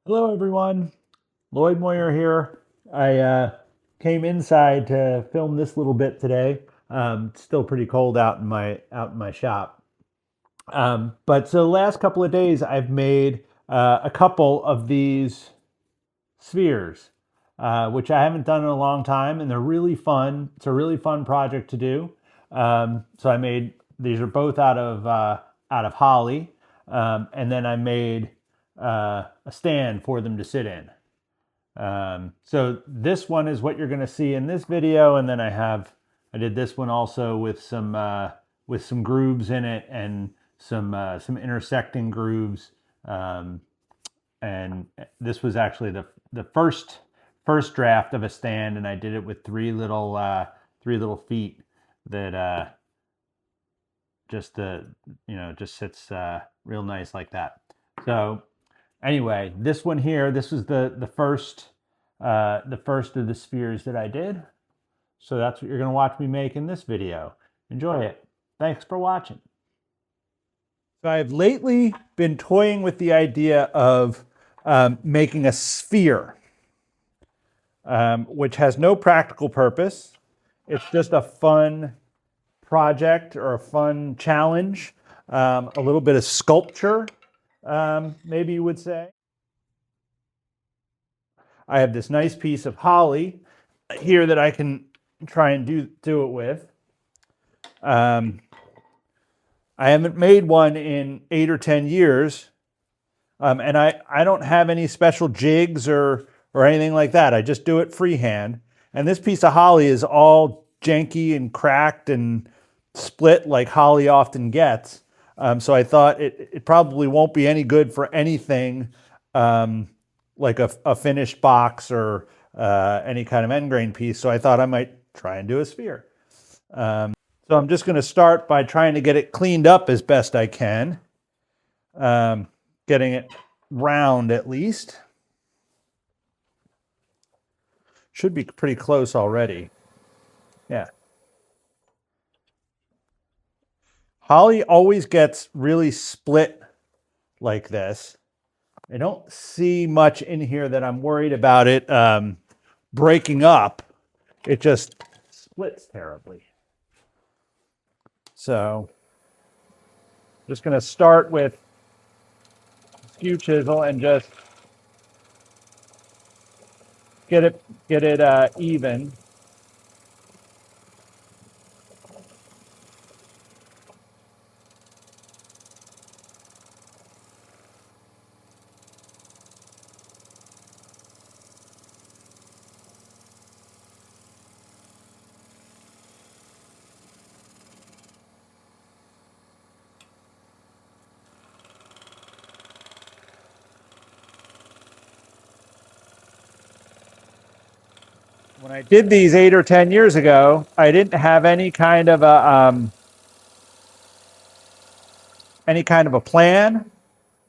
Hello, everyone. Lloyd Moyer here. I came inside to film this little bit today. It's still pretty cold out in my shop. But so the last couple of days, I've made a couple of these spheres, which I haven't done in a long time, and they're really fun. It's a really fun project to do. So I made these are both out of holly, and then I made a stand for them to sit in. So this one is what you're going to see in this video, and then I did this one also with some grooves in it and some intersecting grooves. Um, and this was actually the first draft of a stand, and I did it with three little feet that just sits real nice like that. So anyway, this one here, this was the first of the spheres that I did. So that's what you're going to watch me make in this video. Enjoy it. Thanks for watching. So I've lately been toying with the idea of making a sphere, which has no practical purpose. It's just a fun project or a fun challenge, a little bit of sculpture, maybe you would say. I have this nice piece of holly here that I can try and do it with. I haven't made one in 8 or 10 years, and I don't have any special jigs or anything like that. I just do it freehand. And this piece of holly is all janky and cracked and split like holly often gets. So I thought it probably won't be any good for anything like a finished box or any kind of end grain piece. So I thought I might try and do a sphere. So I'm just going to start by trying to get it cleaned up as best I can, getting it round at least. Should be pretty close already. Yeah. Holly always gets really split like this. I don't see much in here that I'm worried about it breaking up. It just splits terribly. So I'm just going to start with skew chisel and just get it even. When I did these 8 or 10 years ago, I didn't have any kind of a plan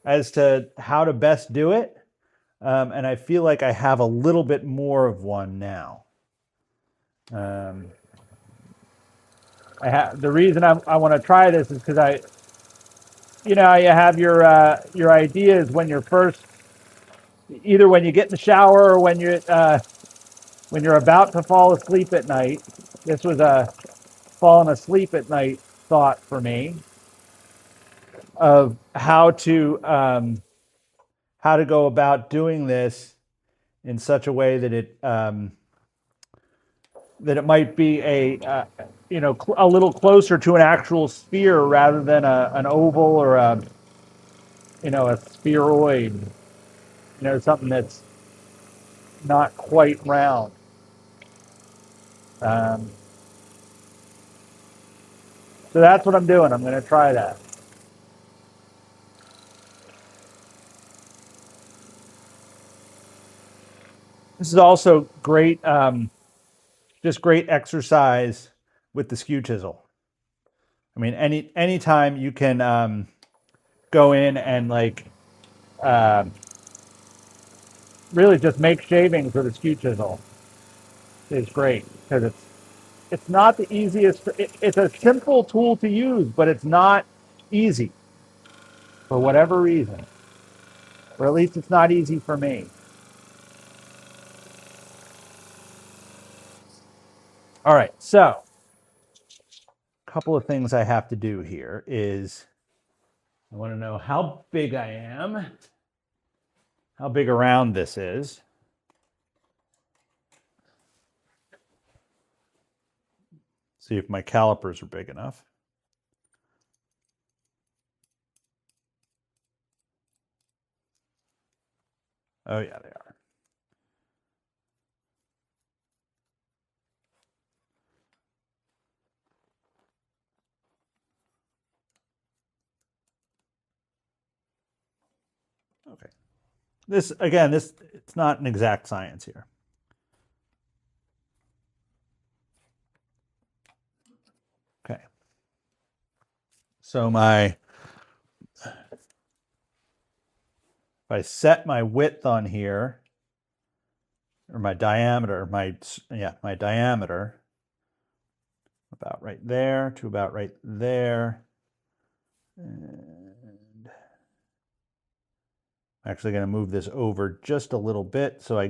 as to how to best do it, and I feel like I have a little bit more of one now. The reason I want to try this is because you have your ideas when you're first, either when you get in the shower or when you're about to fall asleep at night. This was a falling asleep at night thought for me of how to go about doing this in such a way that it might be a little closer to an actual sphere rather than an oval or a spheroid, something that's not quite round. So that's what I'm doing. I'm going to try that. This is also great, just great exercise with the skew chisel. I mean, anytime you can go in and really just make shavings with a skew chisel is great because it's not the easiest. It's a simple tool to use, but it's not easy for whatever reason. Or at least it's not easy for me. All right, so a couple of things I have to do here is I want to know how big I am, how big around this is. See if my calipers are big enough. Oh yeah, they are. Okay. This again, it's not an exact science here. Okay. So if I set my width on here, or my diameter, my diameter, about right there to about right there. And I'm actually going to move this over just a little bit so I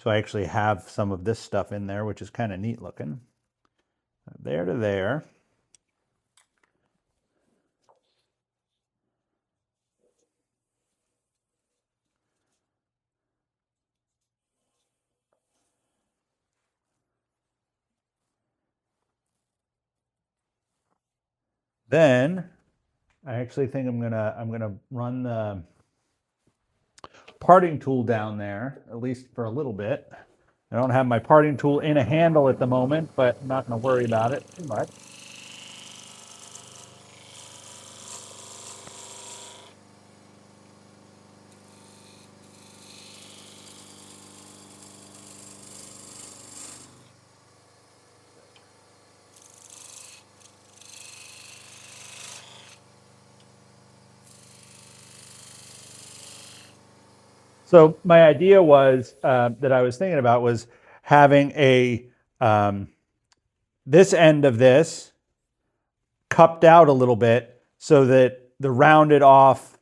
actually have some of this stuff in there, which is kind of neat looking. There to there. Then I actually think I'm gonna run the parting tool down there, at least for a little bit. I don't have my parting tool in a handle at the moment, but I'm not going to worry about it too much. So my idea was that I was thinking about was having this end of this cupped out a little bit so that the rounded off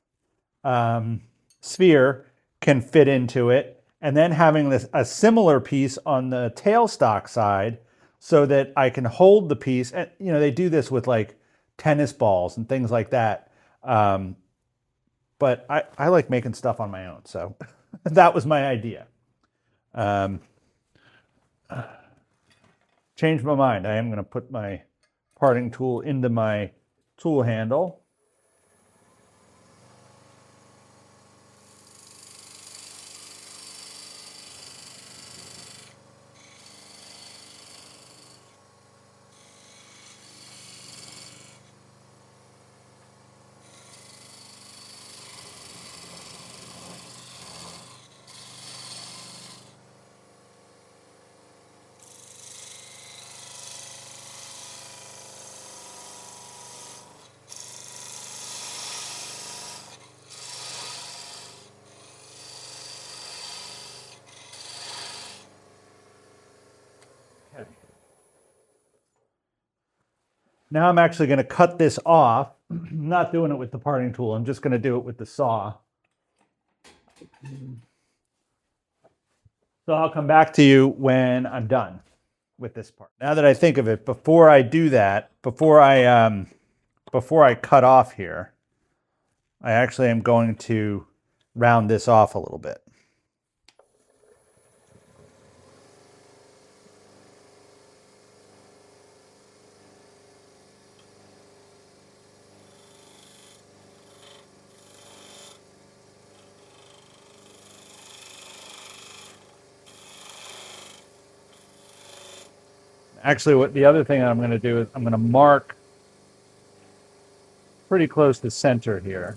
sphere can fit into it, and then having a similar piece on the tailstock side so that I can hold the piece. And they do this with like tennis balls and things like that. But I like making stuff on my own, so that was my idea. Changed my mind. I am going to put my parting tool into my tool handle. Okay. Now I'm actually going to cut this off. I'm not doing it with the parting tool. I'm just going to do it with the saw. So I'll come back to you when I'm done with this part. Now that I think of it, before I do that, before I cut off here, I actually am going to round this off a little bit. Actually, what the other thing I'm going to do is I'm going to mark pretty close to center here.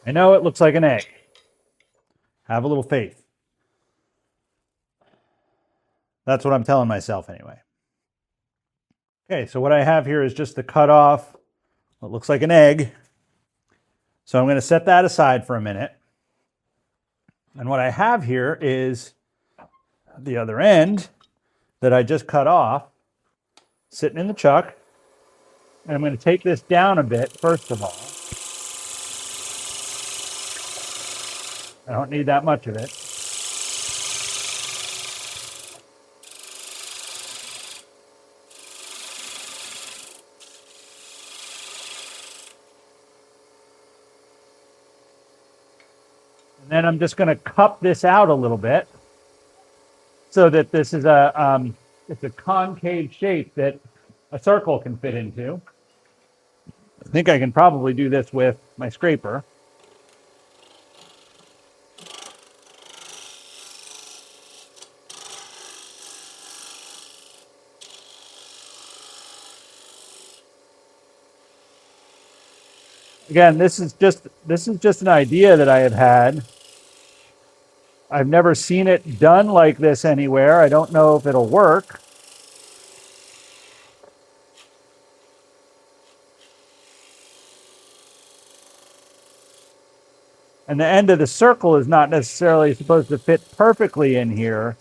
I know it looks like an egg. Have a little faith. That's what I'm telling myself anyway. Okay, so what I have here is just to cut off what looks like an egg. So I'm going to set that aside for a minute. And what I have here is the other end that I just cut off, sitting in the chuck. And I'm going to take this down a bit, first of all. I don't need that much of it. And then I'm just going to cup this out a little bit so that this is it's a concave shape that a circle can fit into. I think I can probably do this with my scraper. Again, this is just an idea that I have had. I've never seen it done like this anywhere. I don't know if it'll work. And the end of the circle is not necessarily supposed to fit perfectly in here.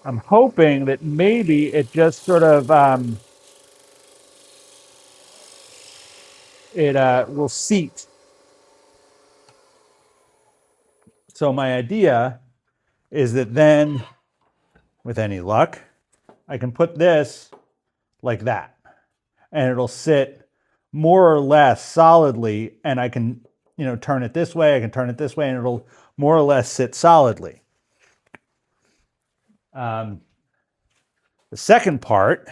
I'm hoping that maybe it just sort of will seat. So my idea is that then, with any luck, I can put this like that, and it'll sit more or less solidly, and I can, turn it this way, I can turn it this way, and it'll more or less sit solidly. The second part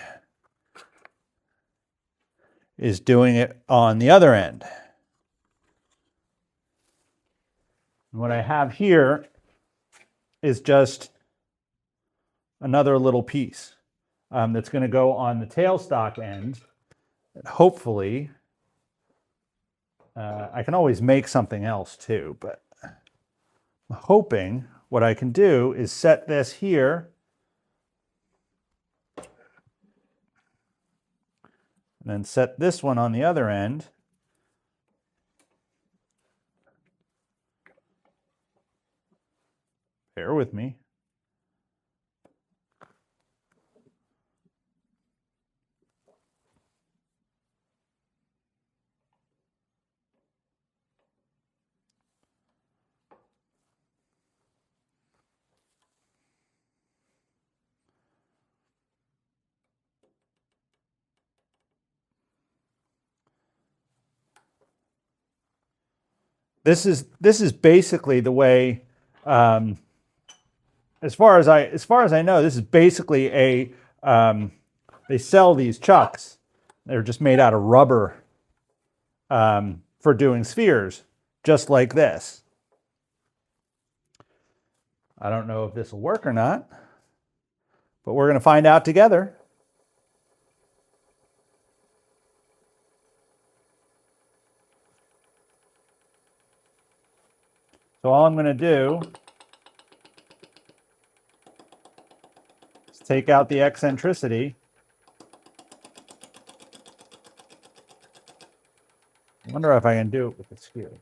is doing it on the other end. And what I have here is just another little piece that's going to go on the tailstock end. And hopefully, I can always make something else too, but I'm hoping what I can do is set this here and then set this one on the other end. Bear with me. This is basically the way, as far as I know, this is basically a. They sell these chucks. They're just made out of rubber for doing spheres, just like this. I don't know if this will work or not, but we're going to find out together. So all I'm going to do is take out the eccentricity. I wonder if I can do it with the skew.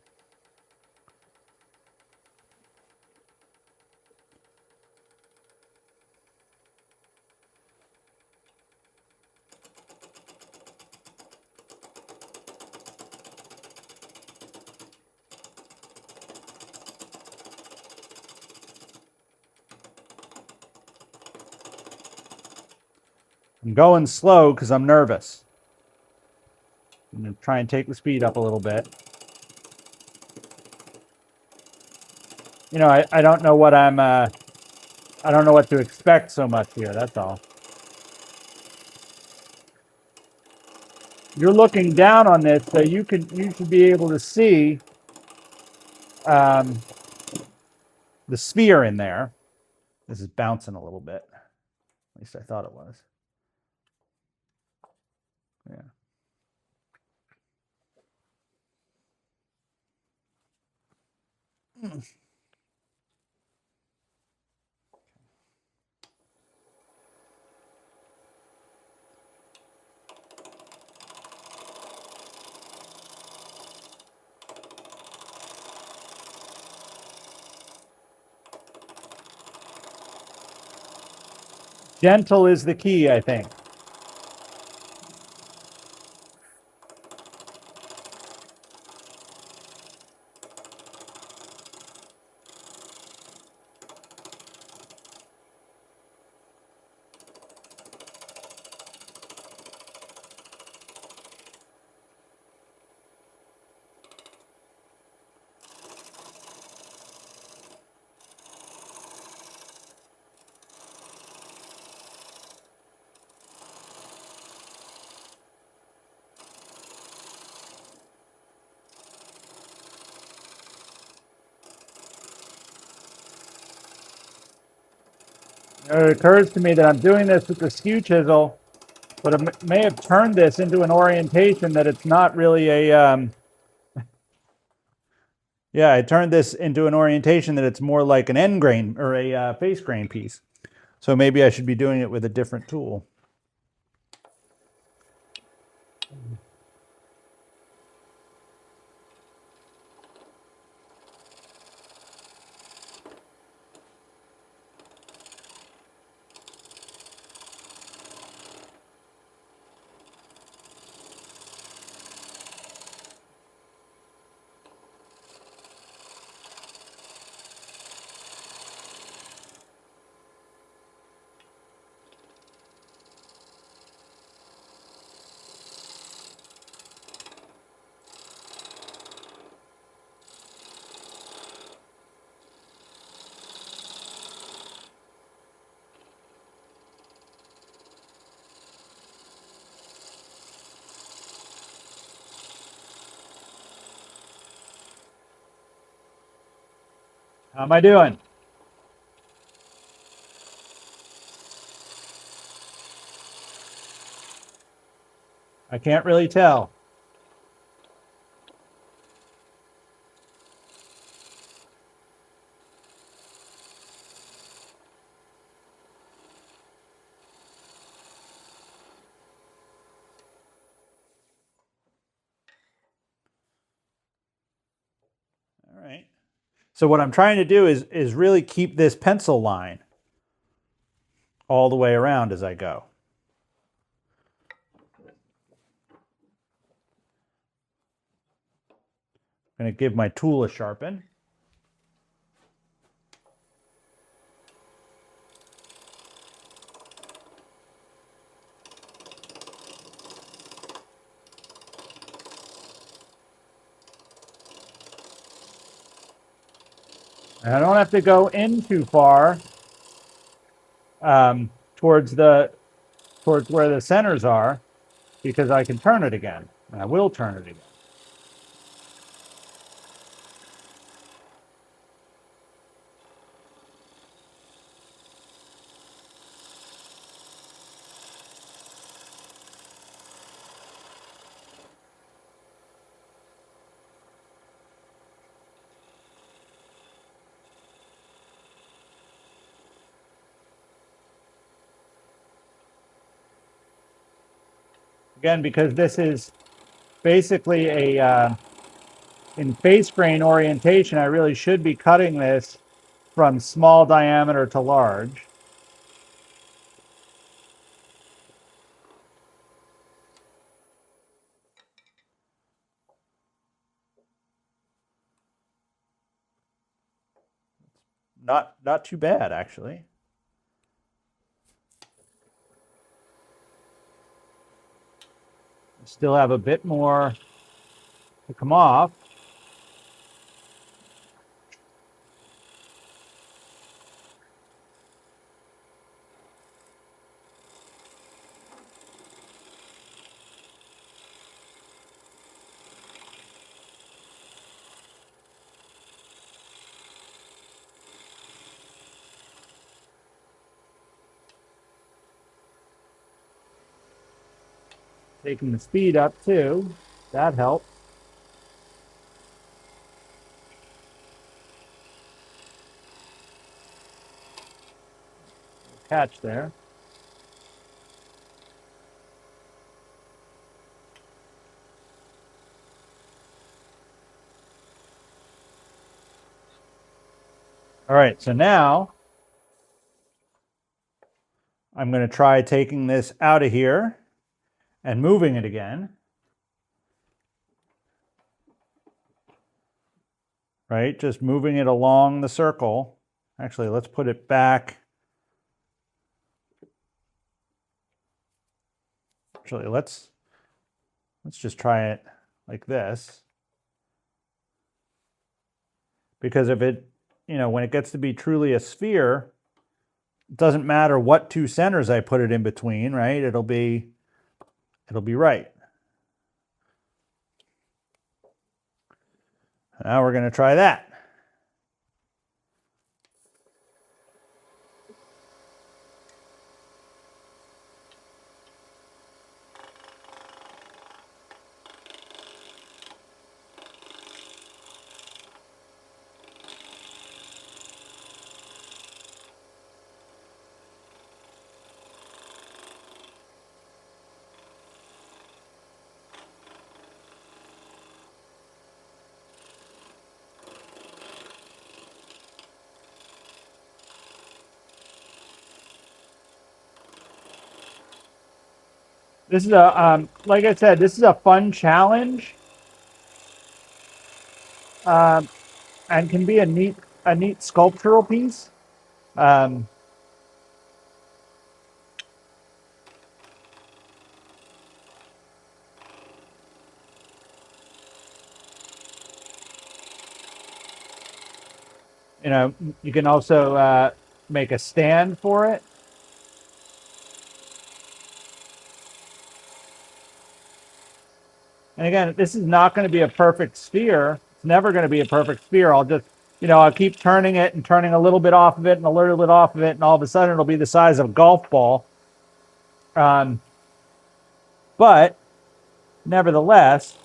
I'm going slow because I'm nervous. I'm going to try and take the speed up a little bit. I don't know what I don't know what to expect so much here, that's all. You're looking down on this, so you should be able to see the sphere in there. This is bouncing a little bit. At least I thought it was. Yeah. Gentle is the key, I think. It occurs to me that I'm doing this with the skew chisel, but I may have turned this into an orientation that it's not really a, yeah, I turned this into an orientation that it's more like an end grain or a face grain piece. So maybe I should be doing it with a different tool. How am I doing? I can't really tell. All right. So what I'm trying to do is really keep this pencil line all the way around as I go. I'm going to give my tool a sharpen. And I don't have to go in too far towards where the centers are, because I can turn it again, and I will turn it again. Again, because this is basically a in face grain orientation, I really should be cutting this from small diameter to large. Not too bad, actually. Still have a bit more to come off. Taking the speed up too, that helps. catch there. All right, so now I'm going to try taking this out of here and moving it again. Right, just moving it along the circle. Actually, let's put it back. Actually, let's just try it like this. Because if it, when it gets to be truly a sphere, it doesn't matter what two centers I put it in between, right? It'll be right. Now we're going to try that. This is like I said, this is a fun challenge, and can be a neat sculptural piece. Um, you can also make a stand for it. And again, this is not going to be a perfect sphere. It's never going to be a perfect sphere. I'll just, I'll keep turning it and turning a little bit off of it and a little bit off of it, and all of a sudden it'll be the size of a golf ball. But nevertheless,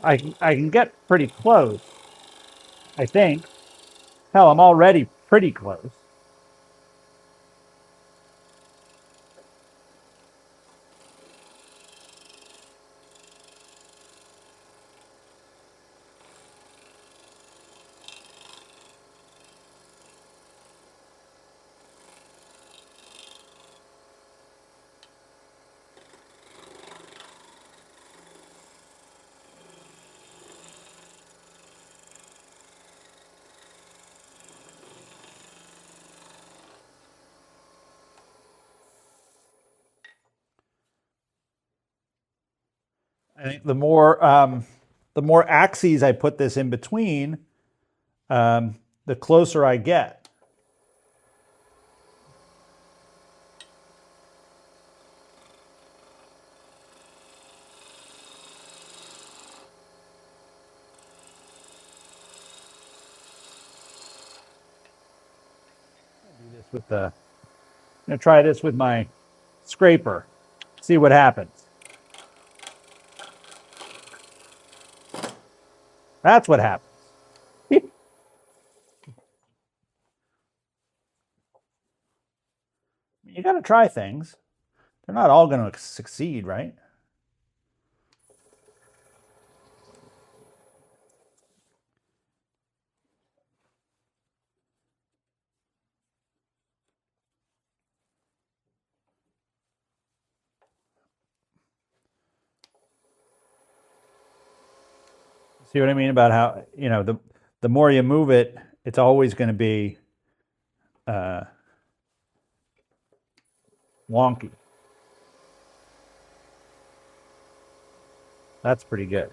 I can get pretty close, I think. Hell, I'm already pretty close. I think the more axes I put this in between, the closer I get. I'm gonna try this with my scraper. See what happens. That's what happens. You got to try things. They're not all going to succeed, right? See what I mean about how, the more you move it, it's always going to be wonky. That's pretty good.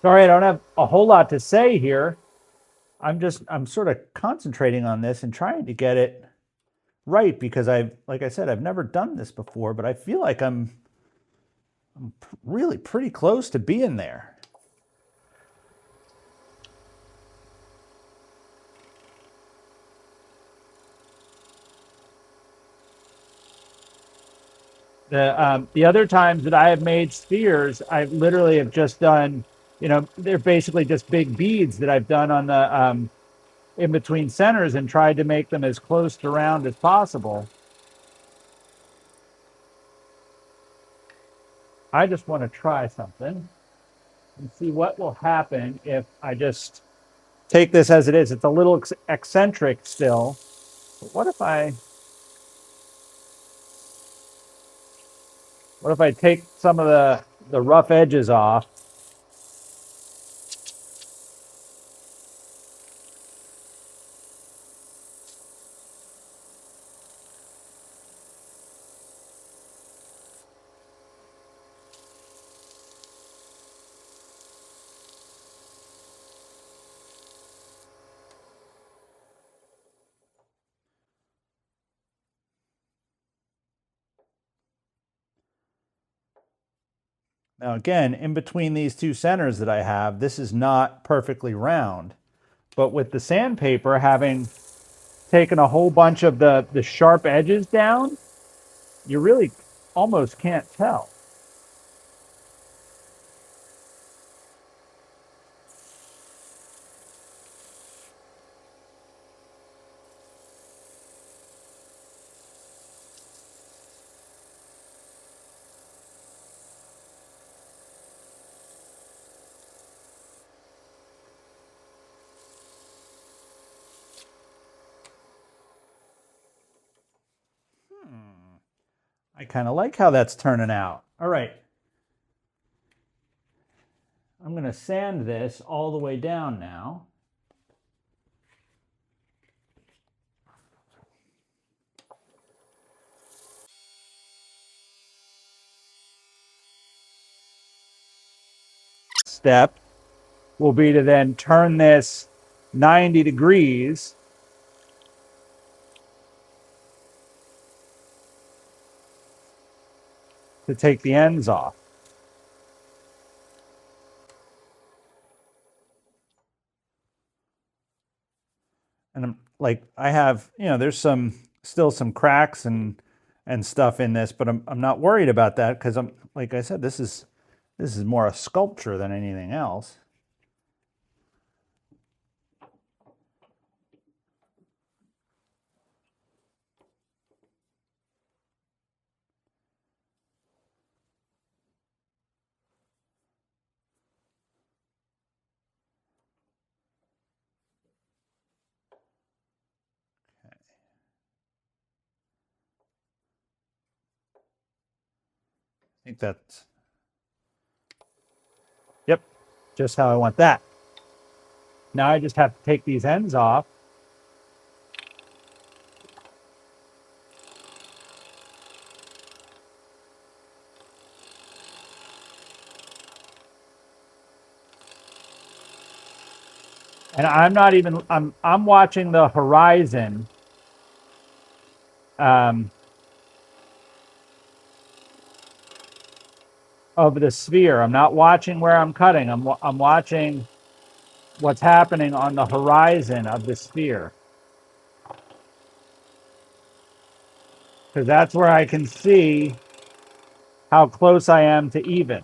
Sorry, I don't have a whole lot to say here. I'm sort of concentrating on this and trying to get it right because like I said, I've never done this before, but I feel like I'm really pretty close to being there. The other times that I have made spheres, I literally have just done, they're basically just big beads that I've done on the in between centers and tried to make them as close to round as possible. I just want to try something and see what will happen if I just take this as it is. It's a little eccentric still. But what if I take some of the rough edges off? Now again, in between these two centers that I have, this is not perfectly round. But with the sandpaper having taken a whole bunch of the sharp edges down, you really almost can't tell. I kind of like how that's turning out. All right. I'm going to sand this all the way down now. Step will be to then turn this 90 degrees to take the ends off. And I'm like, I have, there's still some cracks and stuff in this, but I'm not worried about that because I'm, like I said, this is more a sculpture than anything else. I think that's, yep, just how I want that. Now I just have to take these ends off. And I'm not even, I'm watching the horizon um, of the sphere. I'm not watching where I'm cutting. I'm watching what's happening on the horizon of the sphere. Because that's where I can see how close I am to even.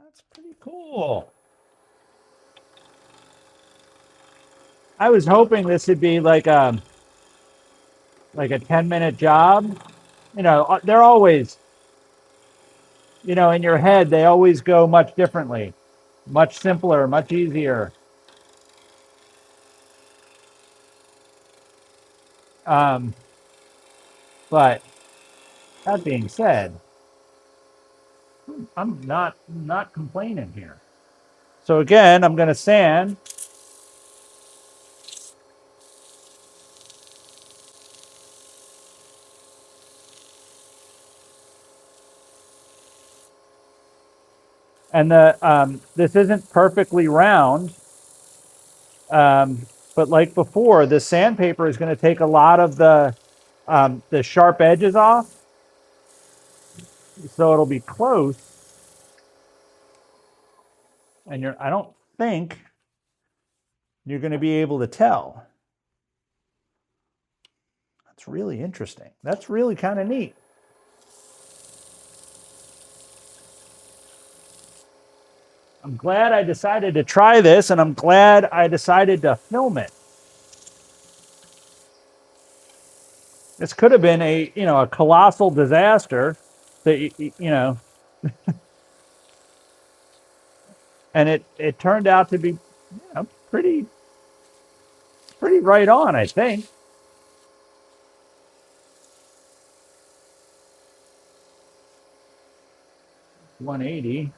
That's pretty cool. I was hoping this would be like a 10-minute job. They're always, in your head, they always go much differently, much simpler, much easier. Um, but that being said, I'm not complaining here. So again, I'm going to sand. And this isn't perfectly round, but like before, the sandpaper is going to take a lot of the sharp edges off, so it'll be close. And I don't think you're going to be able to tell. That's really interesting. That's really kind of neat. I'm glad I decided to try this, and I'm glad I decided to film it. This could have been a colossal disaster that and it turned out to be pretty right on, I think. $180.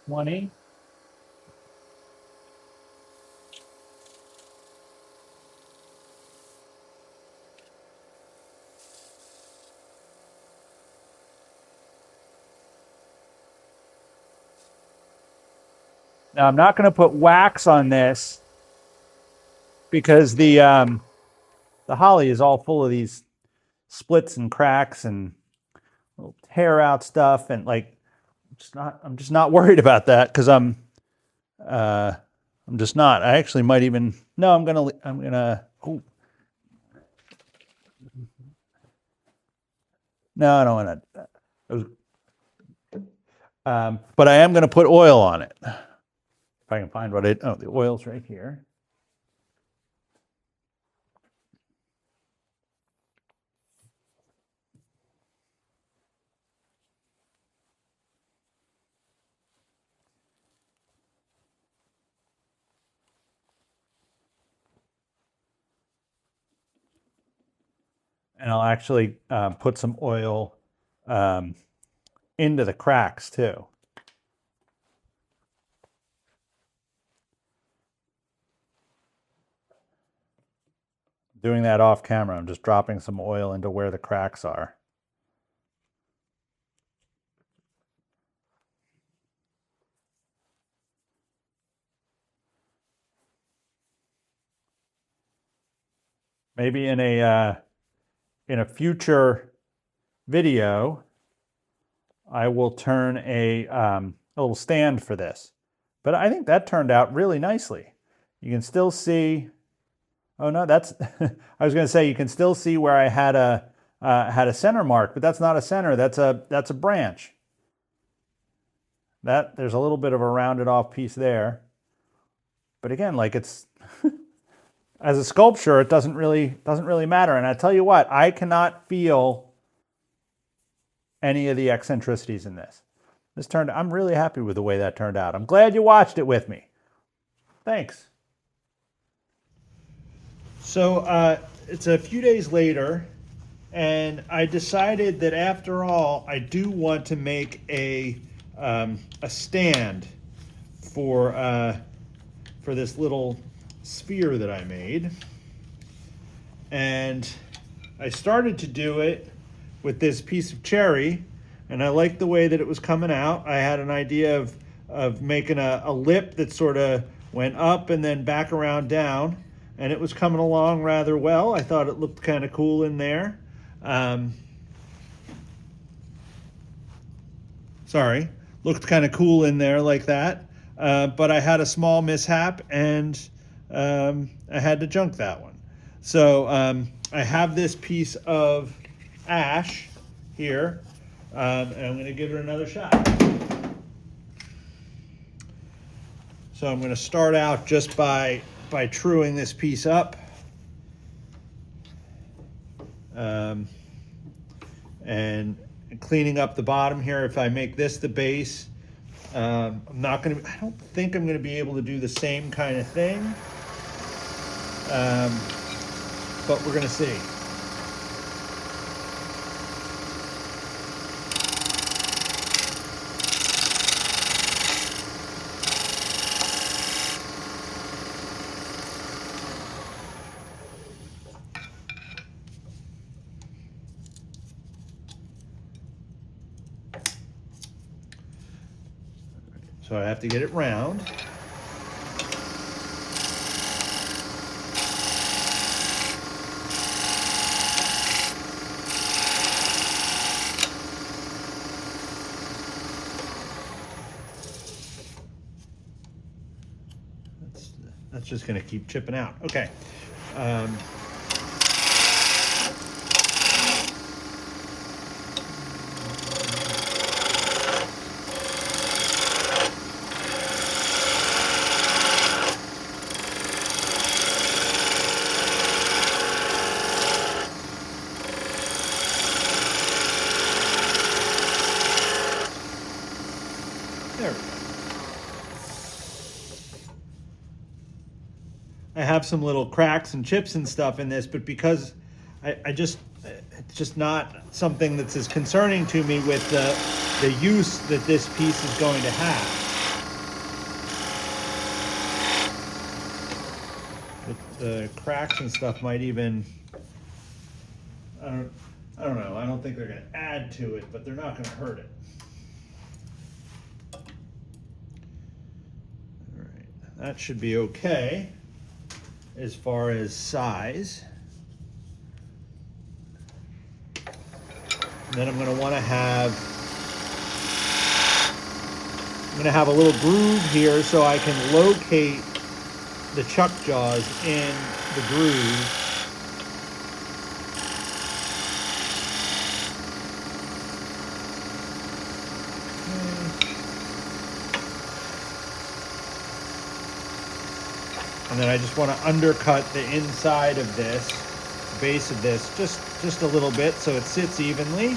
$20. Now I'm not going to put wax on this because the holly is all full of these splits and cracks and little tear out stuff, and I'm just not worried about that because I'm just not. I actually might even no. I'm gonna. Oh. No, I don't want to. But I am going to put oil on it. If I can find what it. Oh, the oil's right here. And I'll actually put some oil into the cracks too. Doing that off camera, I'm just dropping some oil into where the cracks are. Maybe in a future video, I will turn a little stand for this. But I think that turned out really nicely. You can still see. Oh no, that's. I was going to say you can still see where I had a center mark, but that's not a center. That's a branch. There's a little bit of a rounded off piece there. But again, like it's as a sculpture, it doesn't really matter. And I tell you what, I cannot feel any of the eccentricities in this. I'm really happy with the way that turned out. I'm glad you watched it with me. Thanks. So it's a few days later, and I decided that after all, I do want to make a stand for this little sphere that I made, and I started to do it with this piece of cherry, and I liked the way that it was coming out. I had an idea of making a lip that sort of went up and then back around down, and it was coming along rather well. I thought it looked kind of cool in there. Looked kind of cool in there like that. but I had a small mishap and I had to junk that one. So I have this piece of ash here, and I'm going to give it another shot. So I'm going to start out just by truing this piece up. And cleaning up the bottom here. If I make this the base, I don't think I'm going to be able to do the same kind of thing, but we're going to see. So I have to get it round. That's just going to keep chipping out. Okay. There we go. I have some little cracks and chips and stuff in this, but because it's just not something that's as concerning to me with the use that this piece is going to have. The cracks and stuff might even, I don't know. I don't think they're going to add to it, but they're not going to hurt it. All right, that should be okay as far as size. And then I'm going to want to have, a little groove here so I can locate the chuck jaws in the groove. And then I just want to undercut the inside of this, base of this, just a little bit so it sits evenly.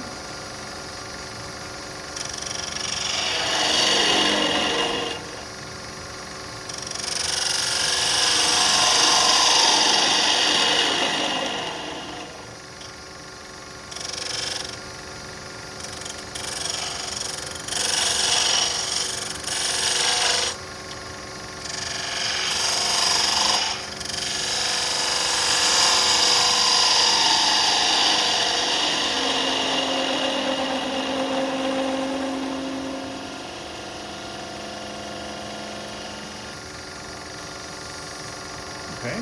Okay.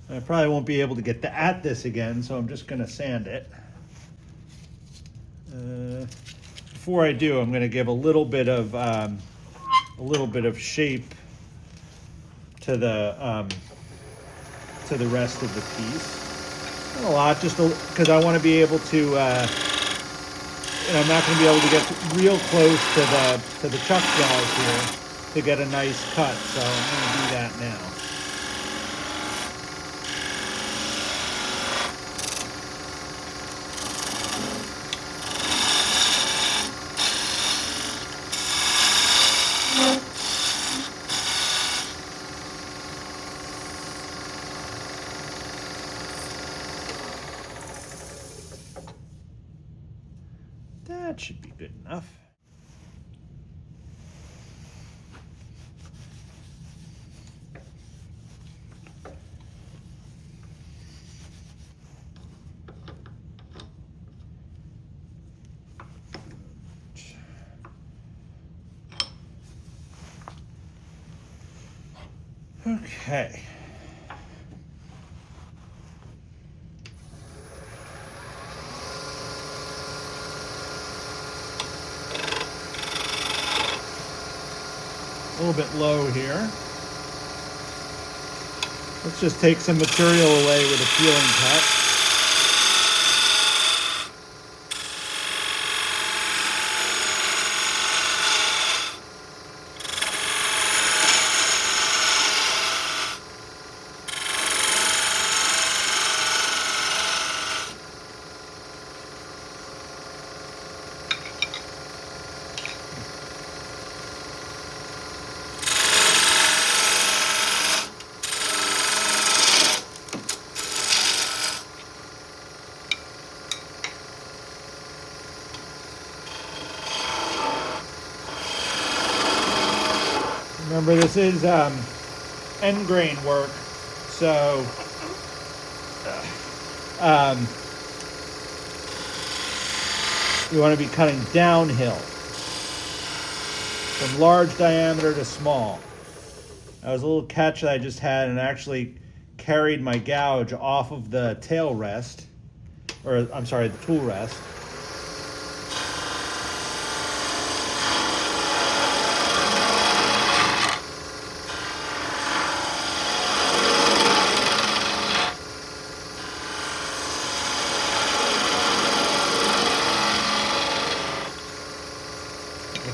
I probably won't be able to get at this again, so I'm just going to sand it. Before I do, I'm going to give a little bit of shape to the rest of the piece. Not a lot, just because I want to be able to. I'm not going to be able to get real close to the chuck jaws here to get a nice cut, so I'm going to do that now. That should be good enough. Okay. A little bit low here. Let's just take some material away with a peeling cut. Remember, this is end grain work, so you want to be cutting downhill from large diameter to small. That was a little catch that I just had, and actually carried my gouge off of the tail rest, or I'm sorry, the tool rest.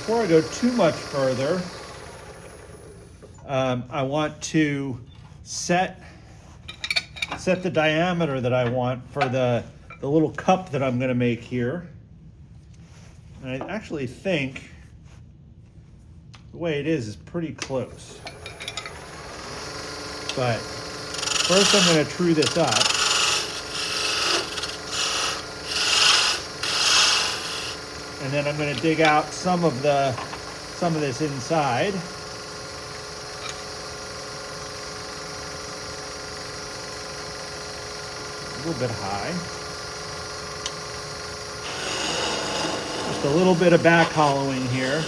Before I go too much further, I want to set the diameter that I want for the little cup that I'm going to make here. And I actually think the way it is pretty close. But first I'm going to true this up. And then I'm going to dig out some of this inside. A little bit high. Just a little bit of back hollowing here.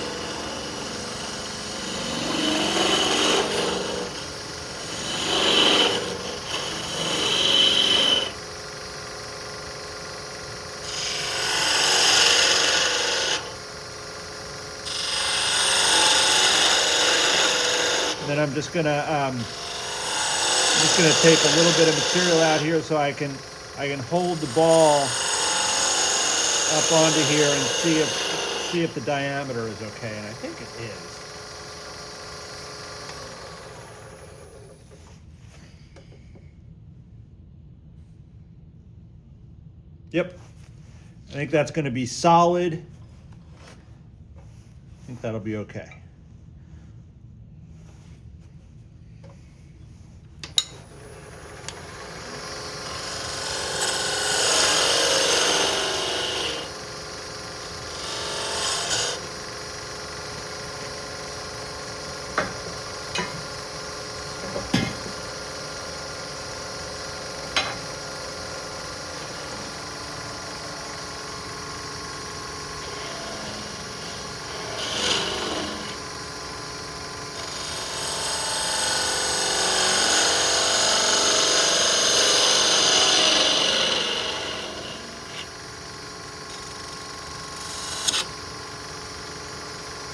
Then I'm just gonna take a little bit of material out here so I can hold the ball up onto here and see if the diameter is okay, and I think it is. Yep, I think that's going to be solid. I think that'll be okay.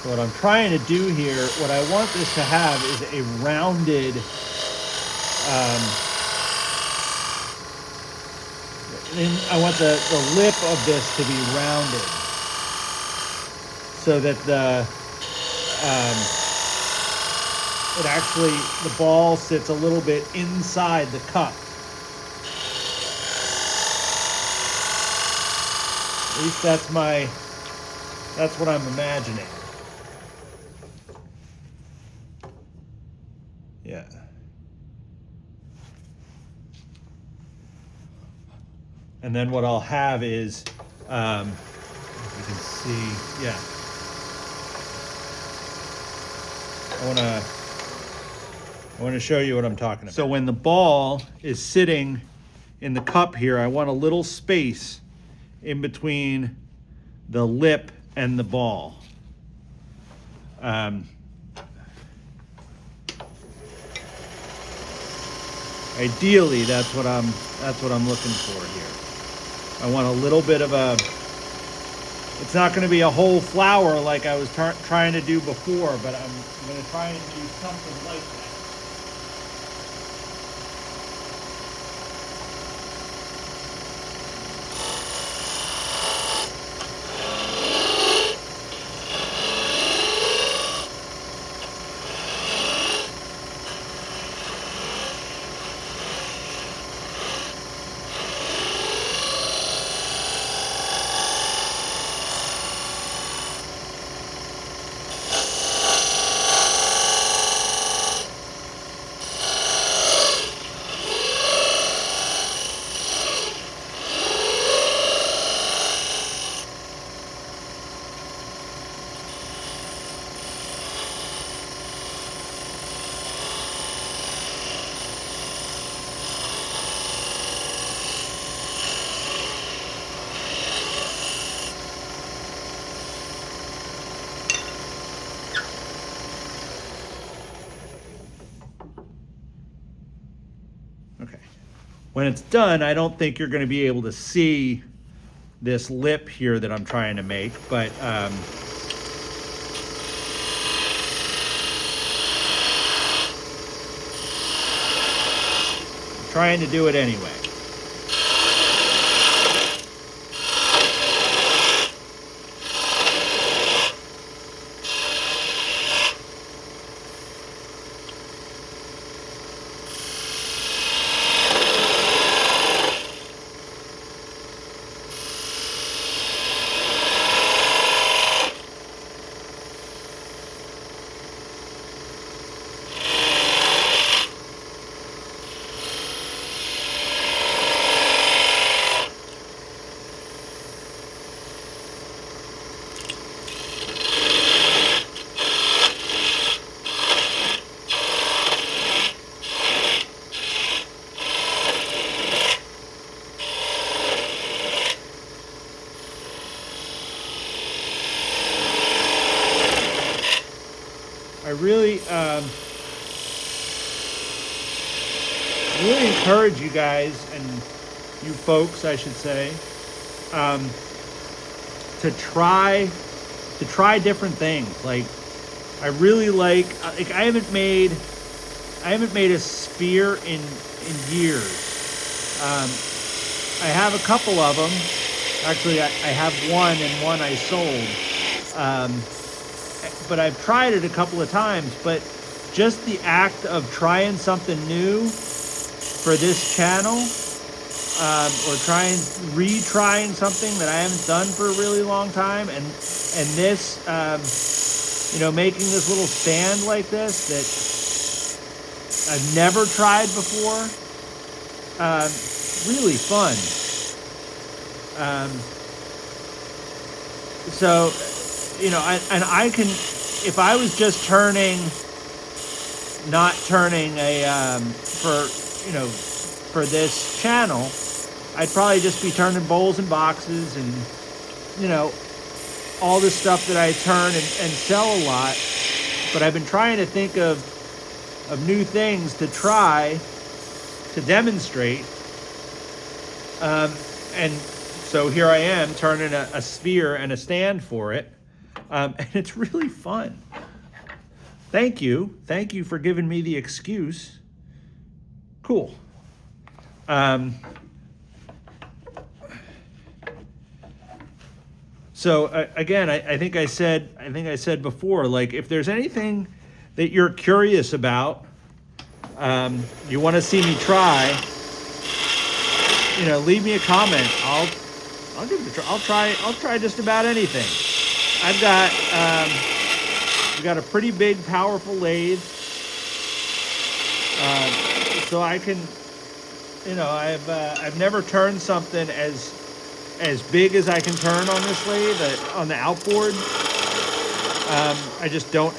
So what I'm trying to do here, what I want this to have is a rounded, I want the lip of this to be rounded so that the ball sits a little bit inside the cup. At least that's what I'm imagining. Yeah. And then what I'll have is, you can see, yeah. I want to show you what I'm talking about. So when the ball is sitting in the cup here, I want a little space in between the lip and the ball. Ideally, that's what I'm looking for here. I want a little bit of a It's not going to be a whole flower like I was trying to do before, but I'm going to try and do something like that. Okay. When it's done, I don't think you're going to be able to see this lip here that I'm trying to make, but I'm trying to do it anyway. I really encourage you guys, and you folks, I should say, to try different things. Like, I really like I haven't made a sphere in years. I have a couple of them. Actually, I have one, and one I sold. But I've tried it a couple of times. But just the act of trying something new for this channel, or retrying something that I haven't done for a really long time, and this, making this little stand like this that I've never tried before, really fun. So, I can, if I was just not turning for this channel, I'd probably just be turning bowls and boxes and, all this stuff that I turn and sell a lot. But I've been trying to think of new things to try to demonstrate. And so here I am turning a sphere and a stand for it. And it's really fun. Thank you for giving me the excuse. Cool. So again, I think I said before, like, if there's anything that you're curious about, you want to see me try, leave me a comment. I'll give it a try. I'll try just about anything. I've got a pretty big, powerful lathe, so I can, I've never turned something as big as I can turn on this lathe, on the outboard. I just don't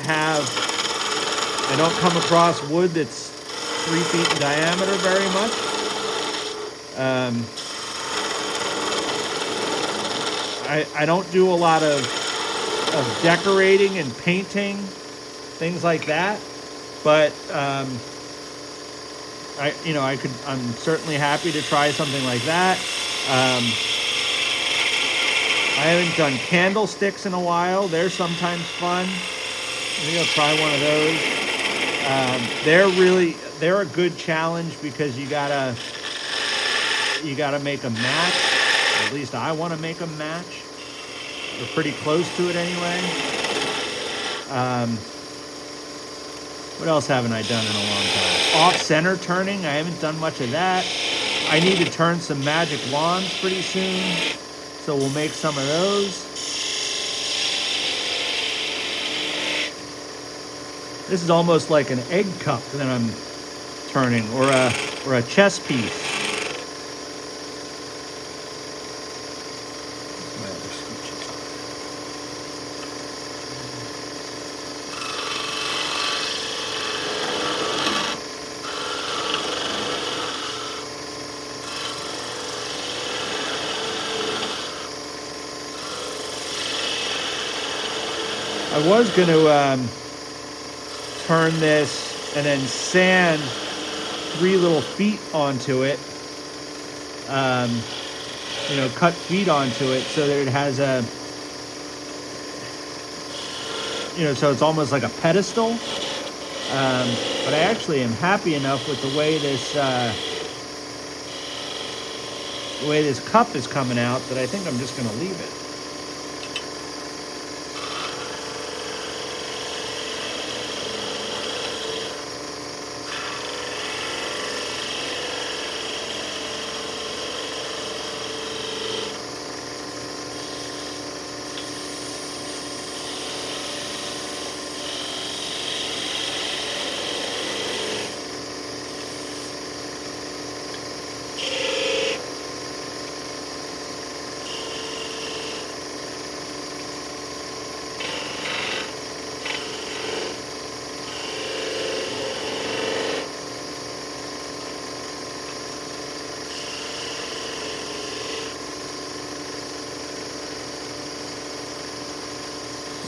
come across wood that's 3 feet in diameter very much. I don't do a lot of decorating and painting, things like that, but I'm certainly happy to try something like that. I haven't done candlesticks in a while. They're sometimes fun. I think I'll try one of those. They're a good challenge because you gotta make a match. At least I want to make a match. We're pretty close to it anyway. What else haven't I done in a long time? Off-center turning. I haven't done much of that. I need to turn some magic wands pretty soon, so we'll make some of those. This is almost like an egg cup that I'm turning, or a chess piece. My other scooches. I was going to turn this and then sand 3 little feet onto it, cut feet onto it so that it has so it's almost like a pedestal. But I actually am happy enough with the way this cup is coming out that I think I'm just going to leave it.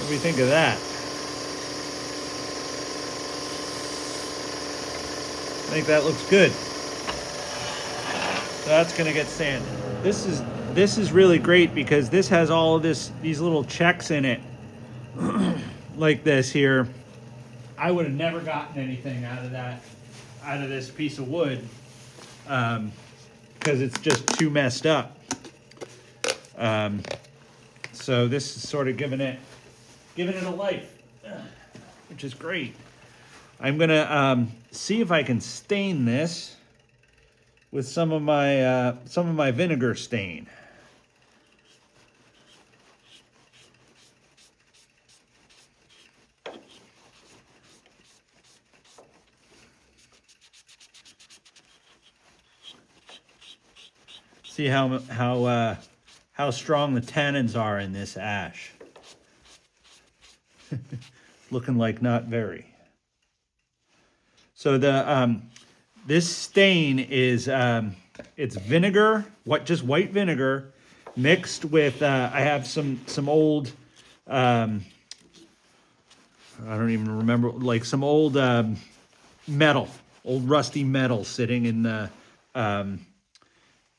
What do we think of that? I think that looks good. So that's going to get sanded. This is really great because this has all of these little checks in it, like this here. I would have never gotten anything out of this piece of wood, because it's just too messed up. So this is sort of giving it a life, which is great. I'm gonna see if I can stain this with some of my vinegar stain. See how strong the tannins are in this ash. Looking like not very. So this stain is it's vinegar, just white vinegar, mixed with I have some old I don't even remember, like some old metal, old rusty metal sitting in the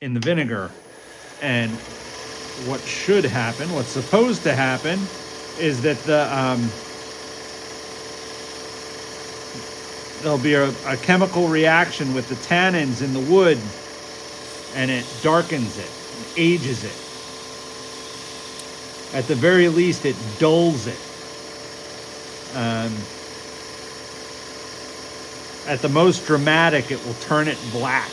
vinegar. And what's supposed to happen is that there'll be a chemical reaction with the tannins in the wood, and it darkens it, ages it. At the very least, it dulls it. At the most dramatic, it will turn it black.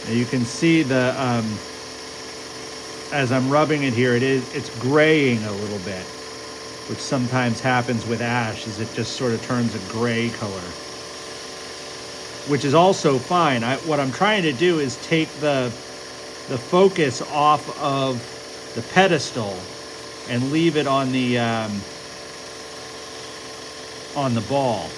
You can see as I'm rubbing it here, it's graying a little bit, which sometimes happens with ash, is it just sort of turns a gray color, which is also fine. What I'm trying to do is take the focus off of the pedestal and leave it on the ball.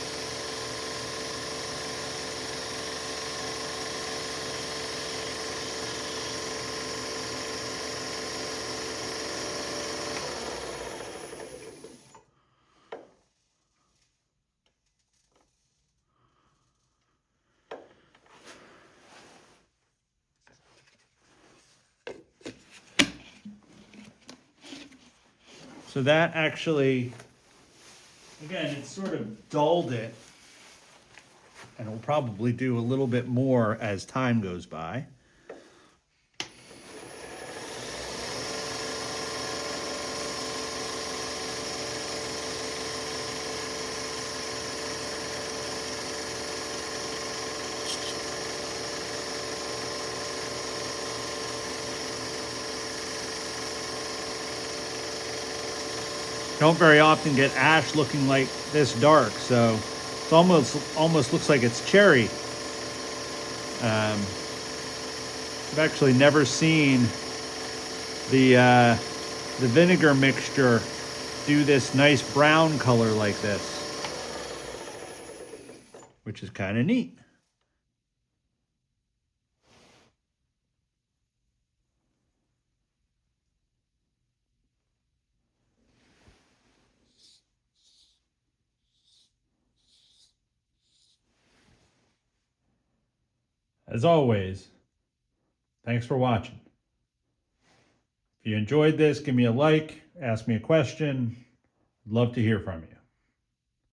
So that actually, again, it sort of dulled it, and it'll probably do a little bit more as time goes by. Don't very often get ash looking like this dark, so it's almost looks like it's cherry. I've actually never seen the vinegar mixture do this nice brown color like this, which is kind of neat. As always, thanks for watching. If you enjoyed this, give me a like, ask me a question. I'd love to hear from you.